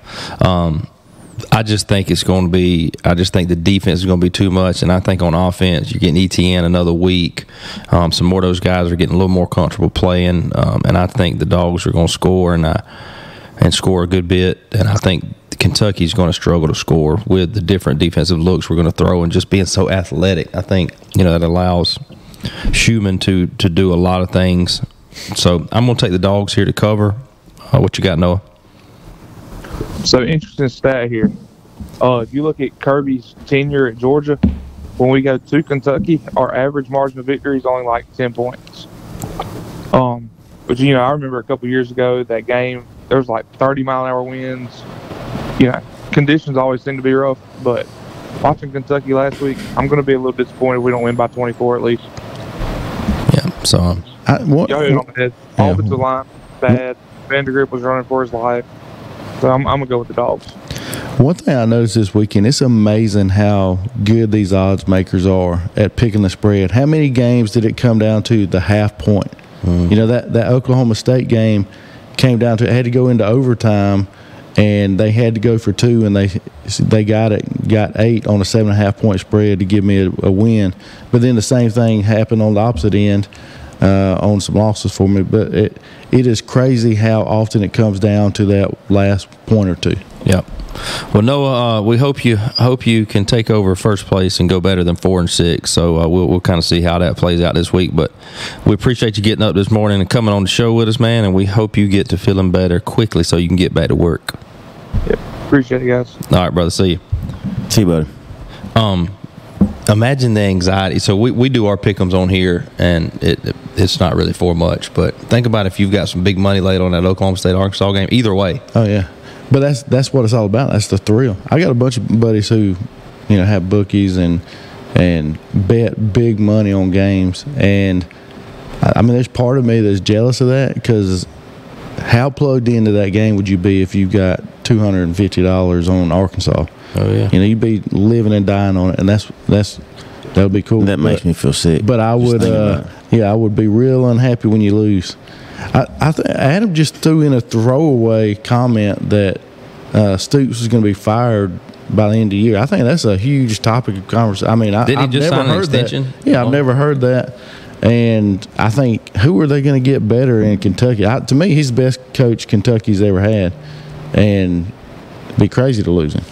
I just think it's going to be. I just think the defense is going to be too much, and I think on offense you're getting ETN another week. Some more of those guys are getting a little more comfortable playing, and I think the Dogs are going to score and score a good bit. And I think Kentucky's going to struggle to score with the different defensive looks we're going to throw, and just being so athletic. I think that allows Schumann to do a lot of things. So I'm going to take the Dogs here to cover. What you got, Noah? So, interesting stat here. If you look at Kirby's tenure at Georgia, when we go to Kentucky, our average margin of victory is only like 10 points. But, I remember a couple years ago, that game, there was like 30-mile-an-hour winds. Conditions always seem to be rough. But watching Kentucky last week, I'm going to be a little disappointed if we don't win by 24 at least. Yeah, so y'all hit it on the head. Offensive line, bad. Vandergrift was running for his life. So I'm going to go with the Dogs. One thing I noticed this weekend, it's amazing how good these odds makers are at picking the spread. How many games did it come down to the half point? That Oklahoma State game came down to it had to go into overtime, and they had to go for two, and they they got 8 on a 7.5 point spread to give me a win. But then the same thing happened on the opposite end on some losses for me. But it is crazy how often it comes down to that last point or two. Yep. Well, Noah, we hope you can take over first place and go better than 4-6. So we'll kind of see how that plays out this week. But we appreciate you getting up this morning and coming on the show with us, man. And we hope you get to feeling better quickly so you can get back to work. Yep. Appreciate it, guys. All right, brother. See you. See you, buddy. Imagine the anxiety. So we do our pick'ems on here, and it's not really for much. But think about if you've got some big money laid on that Oklahoma State-Arkansas game. Either way. Oh, yeah. But that's what it's all about. That's the thrill. I got a bunch of buddies who, have bookies and bet big money on games. And, I mean, there's part of me that's jealous of that because how plugged into that game would you be if you got $250 on Arkansas? Oh, yeah. You'd be living and dying on it, and that would be cool. That makes me feel sick. But I would, I would be real unhappy when you lose. I think Adam just threw in a throwaway comment that Stoops was going to be fired by the end of the year. I think that's a huge topic of conversation. I mean, I've never heard that. Yeah, I've never heard that. And I think, who are they going to get better in Kentucky? To me, he's the best coach Kentucky's ever had. And it'd be crazy to lose him.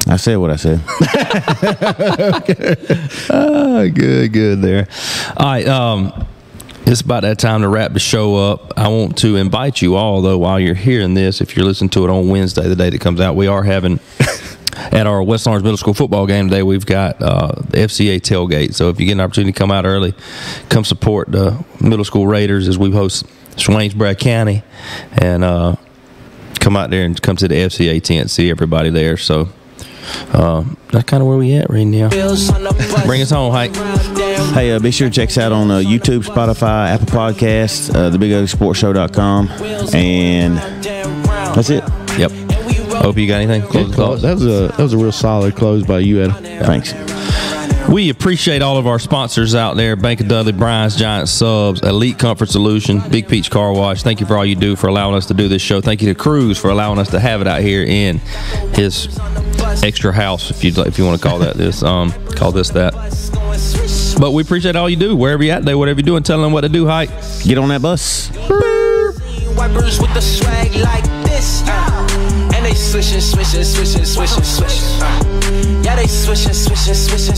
I said what I said. Good there. All right, it's about that time to wrap the show up. I want to invite you all, though, while you're hearing this, if you're listening to it on Wednesday, the day that comes out, we are having at our West Lawrence Middle School football game today, we've got the FCA tailgate. So if you get an opportunity to come out early, come support the middle school Raiders as we host Swainsboro County, and come out there and come to the FCA tent, see everybody there. So that's kind of where we at right now. Bring us home, Hike. Hey, be sure to check us out on YouTube, Spotify, Apple Podcasts, thebiguglysportshow.com, and that's it. Yep. Hope you got anything. That was a real solid close by you, Adam. Thanks. We appreciate all of our sponsors out there: Bank of Dudley, Brian's Giant Subs, Elite Comfort Solution, Big Peach Car Wash. Thank you for all you do for allowing us to do this show. Thank you to Cruz for allowing us to have it out here in his extra house, if you want to call that this. Call this that. But we appreciate all you do wherever you're at today, whatever you're doing. Tell them what to do, Hike. Get on that bus. Wipers with the swag like this, and they swishing. Yeah, they swishing. Yeah, swishing.